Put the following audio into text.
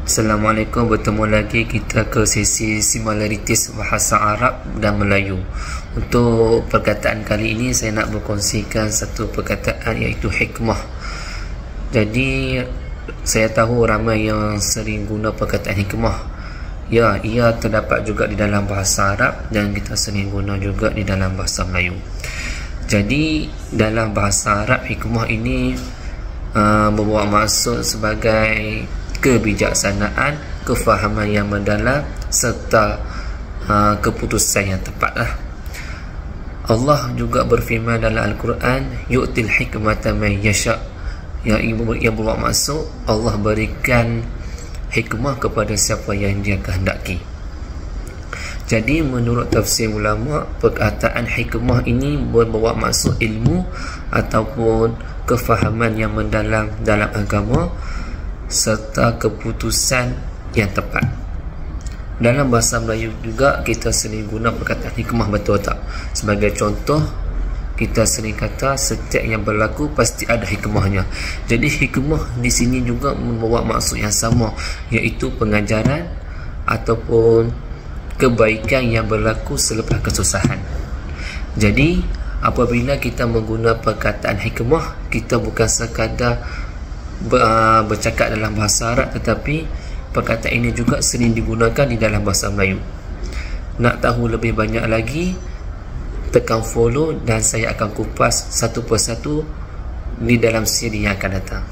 Assalamualaikum, bertemu lagi kita ke sesi similarities bahasa Arab dan Melayu. Untuk perkataan kali ini saya nak berkongsikan satu perkataan iaitu hikmah. Jadi saya tahu ramai yang sering guna perkataan hikmah. Ya, ia terdapat juga di dalam bahasa Arab dan kita sering guna juga di dalam bahasa Melayu. Jadi dalam bahasa Arab, hikmah ini membawa maksud sebagai kebijaksanaan, kefahaman yang mendalam serta keputusan yang tepat. Allah juga berfirman dalam Al-Quran, yu'til hikmata man yasha', yang bermaksud maksud Allah berikan hikmah kepada siapa yang dia kehendaki. Jadi menurut tafsir ulama, perkataan hikmah ini berbawa maksud ilmu ataupun kefahaman yang mendalam dalam agama serta keputusan yang tepat. Dalam bahasa Melayu juga kita sering guna perkataan hikmah, betul tak? Sebagai contoh, kita sering kata setiap yang berlaku pasti ada hikmahnya. Jadi hikmah di sini juga membawa maksud yang sama, iaitu pengajaran ataupun kebaikan yang berlaku selepas kesusahan. Jadi apabila kita menggunakan perkataan hikmah, kita bukan sekadar bercakap dalam bahasa Arab, tetapi perkataan ini juga sering digunakan di dalam bahasa Melayu. Nak tahu lebih banyak lagi, tekan follow dan saya akan kupas satu persatu di dalam siri yang akan datang.